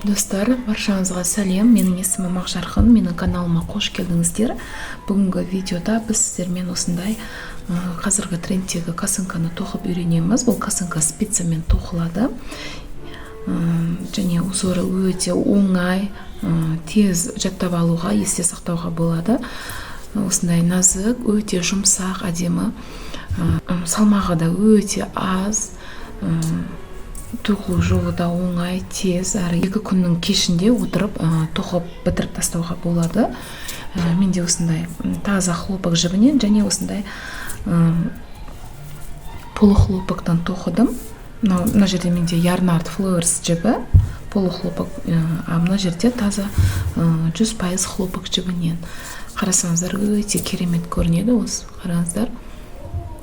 Достар, баршаңызға сәлем. Менің есімім Ақжарқын, менің каналыма қош келдіңіздер. Бүгінгі видеода біз сіздермен осындай қазіргі трендтегі косынканы тоқып үйренеміз. Бұл косынка спицамен тоқылады. Және узоры өте оңай, тез жаттап алуға, есте сақтауға болады. Осындай назық, өте жұмсақ, әдемі, салмағы да өте аз. Тоқу жолы да оңай, тез, әрі 2 күннің кешінде отырып тоқып бітіріп тастауға болады. Менде осындай таза хлопок жібінен және осындай полухлопоктан тоқыдым. Мына жерде менде Yarnart Flowers жібі, полухлопок, мына жерде таза 100% хлопок жібінен. Қарасаңыздар, өте керемет көрінеді. Осы қараңыздар,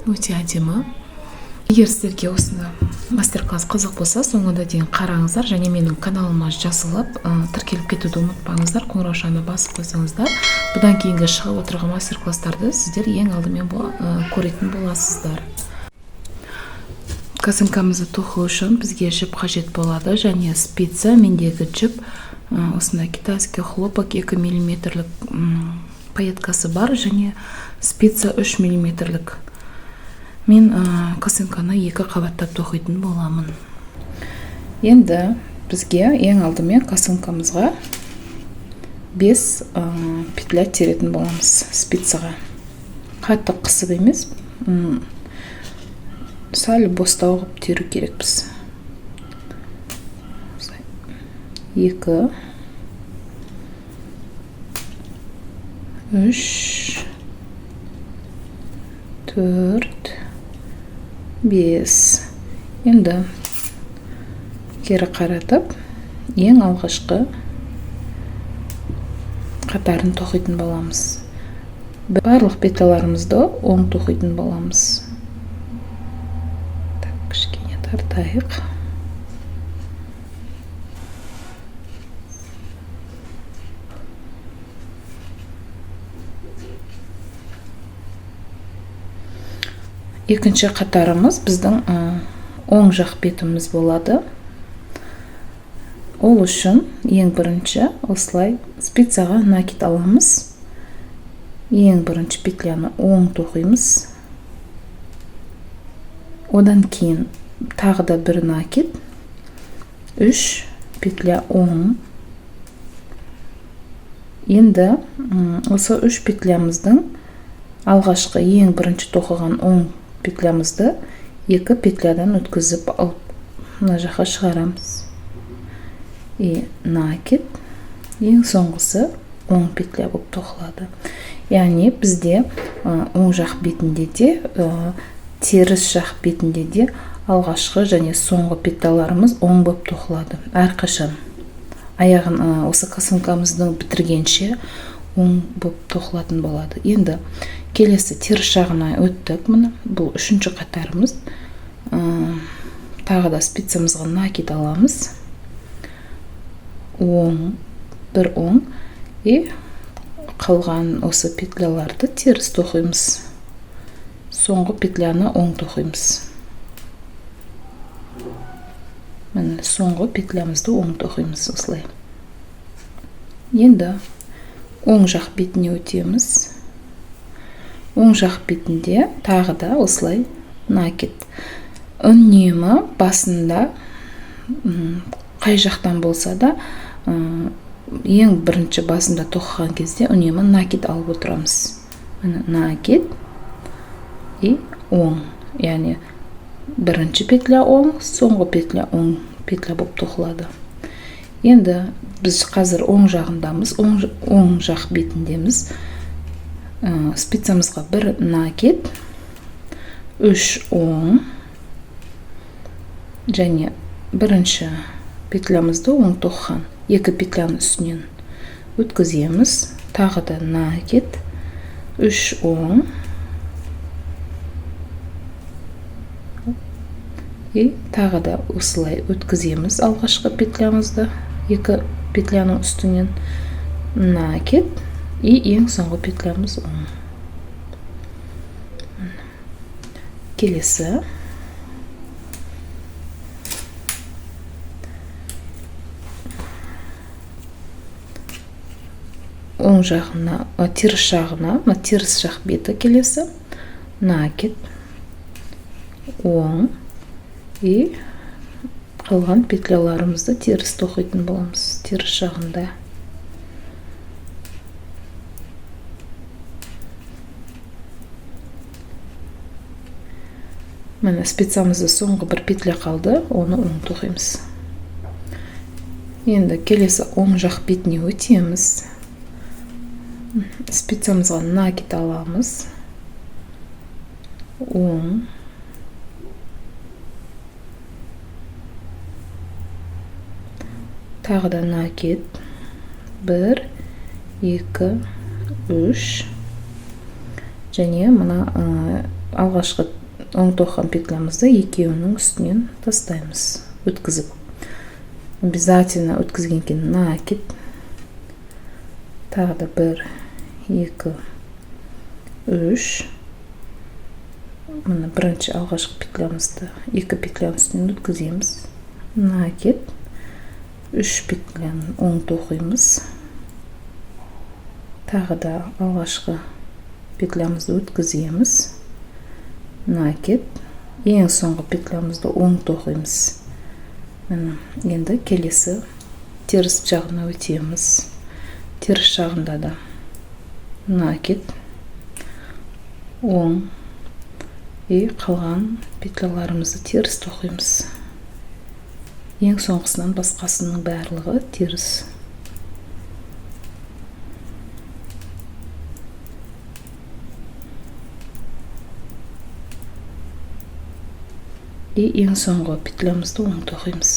өте әдемі. Егер сіздерге осында мастер-класс қызық болса, соңында дейін қараңыздар, және менің каналыма жазылып, тіркеліп кетуді ұмытпаңыздар, қоңыраушаны басып қойсаңыздар. Бұдан кейінгі шығып отырған мастер-класстарды сіздер ең алдымен көретін боласыздар. Косынкамызды тоқу үшін бізге жіп қажет болады, және спица. Мендегі жіп осындай китайский хлопок 2 мм пайеткасы бар, және спица 3 мм. Мен косынканы 2 қабаттап тоқитын боламын. Енді бізге ең алдымен косынкамызға 5 петля теретін боламыз спицаға. Қатты қысып емес, сәл бостау қылып теру керекпіз. 2 3 4 5. Енді кері қаратып, ең алғашқы қатарын тоқитын боламыз. Барлық петаларымызды оң тоқитын боламыз. Кішкене тартайық. Екінші қатарымыз біздің оң жақ бетіміз болады. Ол үшін ең бірінші осылай спицаға накид аламыз. Ең бірінші петляны оң тоқимыз. Одан кейін тағы да бір накид. 3 петля оң. Енді осы 3 петлямыздың алғашқы ең бірінші тоқыған оң петлямызды 2 петлядан өткізіп алып, мына жаққа шығарамыз. Накид, ең соңғысы оң петля болып тоқылады. Яғни бізде оң жақ бетінде де, теріс жақ бетінде де алғашқы және соңғы петляларымыз оң болып тоқылады. Әрқашан аяғын осы косынкамыздың бітіргенше оң болып тоқылатын болады. Енді келесі теріс жағына өттік. Мына бұл 3-ші қатарымыз. Тағы да спицамызға накид аламыз. Оң, бір оң. Қалған осы петляларды теріс тоқимыз. Соңғы петляны оң тоқимыз. Міне соңғы петлямызды оң тоқимыз осылай. Енді оң жақ бетіне өтеміз. Оң жақ бетінде тағы да осылай накид. Үнемі басында қай жақтан болса да, ең бірінші басында тоқыған кезде үнемі накид алып отырамыз. Накид и оң. Яғни бірінші петля оң, соңғы петля оң петля болып тоқылады. Енді біз қазір оң жағындамыз, оң жақ бетіндеміз. Спицамызға бір накид, 3 оң, және бірінші петлямызды оң тоқыған 2 петляның үстінен өткіземіз. Тағы да накид, 3 оң, тағы да осылай өткіземіз алғашқы петлямызды 2 петляның үстінен, накид, ең соңғы петлямыз оң. Келесі оң жағына, теріс жағына, теріс жақ беті келесі накид, оң, и қалған петляларымызды теріс тоқитын боламыз, теріс жағында. Міне спицамызда соңғы бір петля қалды, оны оң тоқимыз. Енді келесі оң жақ бетіне өтеміз. Спицамызға накид аламыз. Оң. Тағы да накид. 1, 2, 3. Және мына алғашқы оң тоққан петлямызды екеуінің үстінен тастаймыз, өткізіп. Обязательно өткізген кейін накид. Тағы да 1, 2, 3. Мына бірінші алғашқы петлямызды екі петляның үстінен өткіземіз. Накид. 3 петляны оң тоқимыз. Тағы да алғашқы петлямызды өткіземіз. Накид. Ең соңғы петлямызды оң тоқимыз. Енді келесі теріс жағына өтеміз. Теріс жағында да накид, оң, и қалған петляларымызды теріс тоқимыз. Ең соңғысынан басқасының барлығы теріс. И ең соңғы петлямызды оң тоқимыз.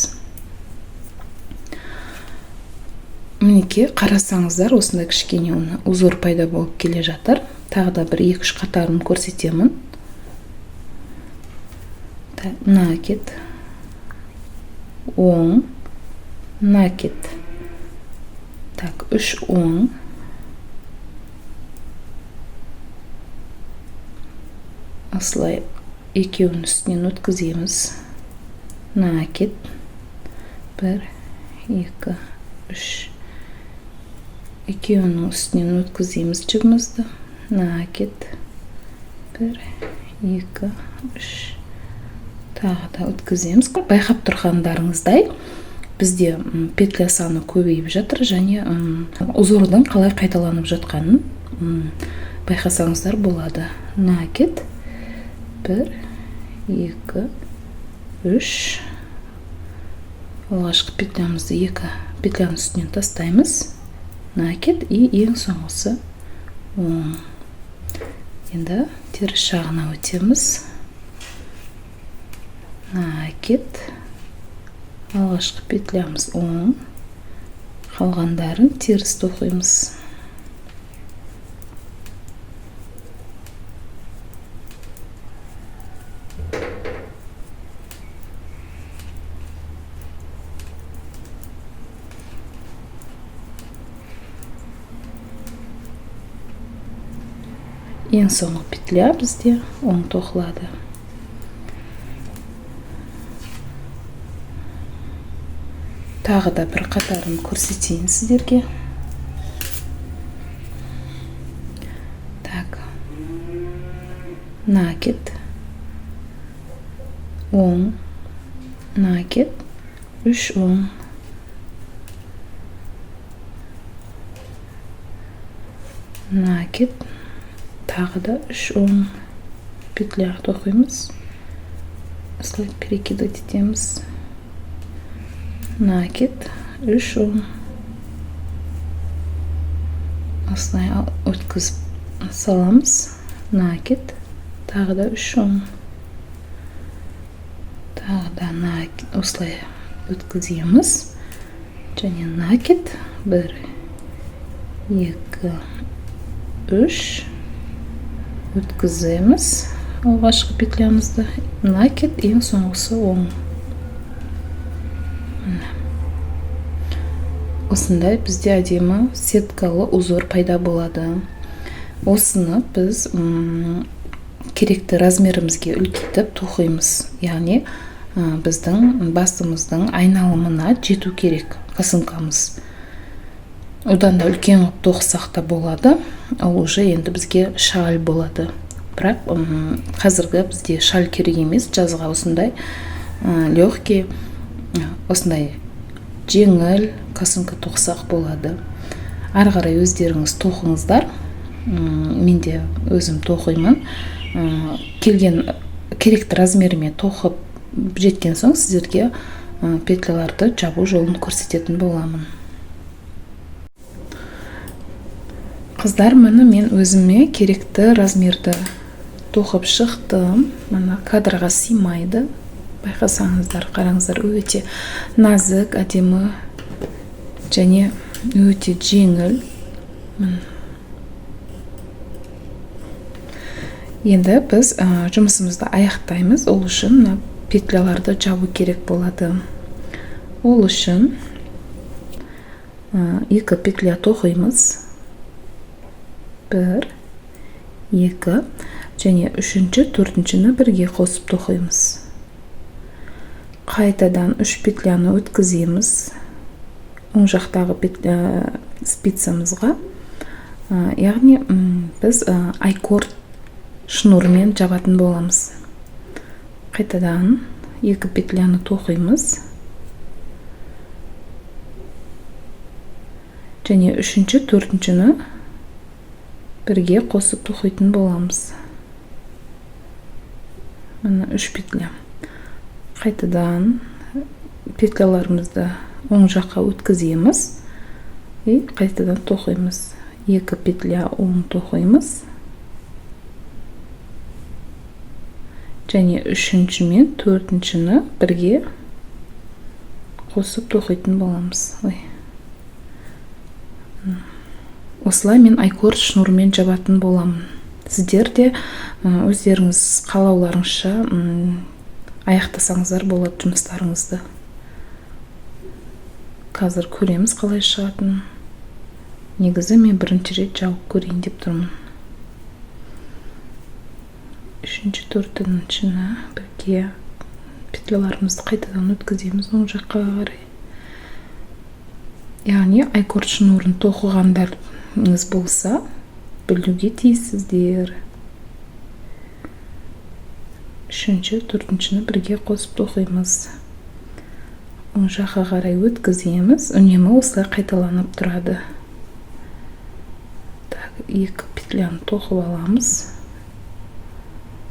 Мінекей, қарасаңыздар, осында кішкене узор пайда болып келе жатыр. Тағы да бір 2-3 қатарын көрсетемін. Накид, оң, накид. Так, 3 оң. Осылай екеуінің үстінен өткіземіз. Накид. 1, 2, 3. Екеуінің үстінен өткіземіз жібімізді. Накид. 1, 2, 3. Тағы да өткіземіз. Байқап тұрғандарыңыздай, бізде петля саны көбейіп жатыр, және узордың қалай қайталанып жатқанын байқасаңыздар болады. Накид. 1, 2, 3. Алғашқы петлямызды 2 петляның үстінен тастаймыз. Накид, и ең соңғысы оң. Енді теріс жағына өтеміз. Накид. Алғашқы петлямыз оң. Қалғандарын теріс тоқимыз. Ең соңғы петля бізде оң тоқылады. Тағы да бір қатарын көрсетейін сіздерге. Так. Накид. Оң. Накид. 3 оң. Накид. Тағы да 3 оң петля тоқимыз. Осылай перекидывать етеміз. Накид, 3 оң. Осылай өткізіп саламыз. Накид, тағы да 3 оң. Тағы да накид, осылай өткіземіз. Және накид, 1, 2, 3. Өткіземіз алғашқы петлямызды. Накид, ең соңғысы оң. Осындай бізде әдемі сеткалы узор пайда болады. Осыны біз керекті размерімізге үлкейтіп тоқимыз. Яғни біздің басымыздың айналымына жету керек косынкамыз. одан да үлкен қылып тоқысақ та болады. Ол уже енді бізге шаль болады. Бірақ қазіргі бізде шаль керек емес, жазға осындай легкий, осындай жеңіл косынка тоқсақ болады. Ары қарай өздеріңіз тоқыңыздар. Мен де өзім тоқимын. Келген керекті размеріме тоқып жеткен соң сіздерге петляларды жабу жолын көрсететін боламын. Қыздар, міне мен өзіме керекті размерді тоқып шықтым. Мына кадрға сыймайды. Байқасаңыздар, қараңыздар, өте назік, әдемі және өте жеңіл. Енді біз жұмысымызды аяқтаймыз. Ол үшін петляларды жабу керек болады. Ол үшін 2 петля тоқимыз. 1, 2 және 3-ші, 4-шіні бірге қосып тоқимыз. Қайтадан 3 петляны өткіземіз оң жақтағы спицамызға. Яғни біз айкорд шнурмен жабатын боламыз. Қайтадан 2 петляны тоқимыз. Және 3-ші, 4-шіні бірге қосып тоқитын боламыз. Мына 3 петля. Қайтадан петляларымызды оң жаққа өткіземіз. И қайтадан тоқимыз. 2 петля оң тоқимыз. Және 3-ші мен 4-шіні бірге қосып тоқитын боламыз. Осылай мен айкорд шнурмен жабатын боламын. Сіздер де өздеріңіз қалауларыңызша аяқтасаңыздар болады жұмыстарыңызды. Қазір көреміз қалай шығатын. Негізі мен бірінші рет жауып көрейін деп тұрмын. 3-ші, 4-шіні бірге петляларымызды қайтадан өткіземіз оң жаққа қарай. Яғни айкорд шнурын тоқығандарыңыз болса, білуге тиіссіздер. 3-ші, 4-шіні бірге қосып тоқимыз. Оң жаққа қарай өткіземіз. Үнемі осылай қайталанып тұрады. 2 петляны тоқып аламыз.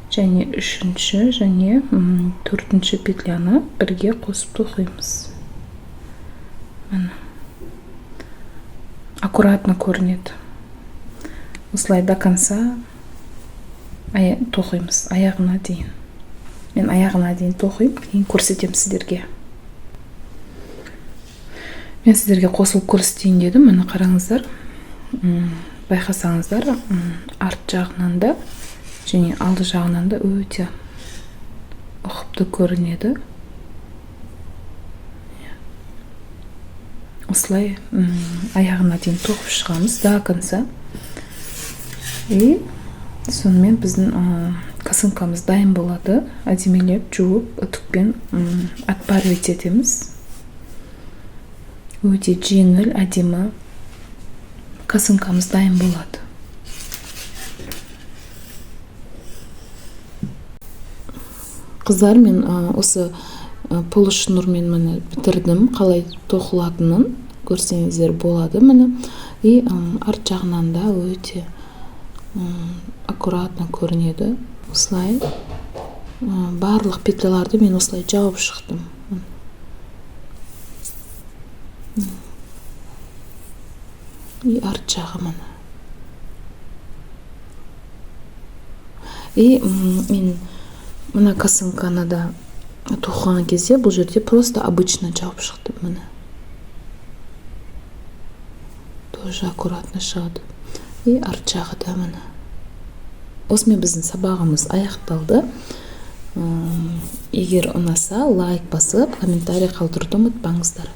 Және 3-ші және 4-ші петляны бірге қосып тоқимыз. Аккуратно көрінеді. Осылай до конца тоқимыз, аяғына дейін. Мен аяғына дейін тоқиып, кейін көрсетем сіздерге. Мен сіздерге қосылып көрсетейін дедім. Міне қараңыздар. Байқасаңыздар, арт жағынан да және алды жағынан да өте ұқыпты көрінеді. Осылай аяғына дейін тоқып шығамыз до конца. И сонымен біздің косынкамыз дайын болады. Әдемелеп жуып, үтікпен отпаривать етеміз. Өте жеңіл, әдемі косынкамыз дайын болады. Қыздар, мен осы полушнурмен мені бітірдім. Қалай тоқылатынын көрсеңіздер болады мені. И арт жағынан да өте аккуратно көрінеді. Осылай барлық петляларды мен осылай жауып шықтым. И арт жағы мені. И мен мына косынканы да тоқыған кезде бұл жерде просто обычно жауып шықтым мені. Тоже аккуратно шығады. И арт жағы да мені. Осымен біздің сабағымыз аяқталды. Егер ұнаса, лайк басып, комментарий қалдыруды ұмытпаңыздар.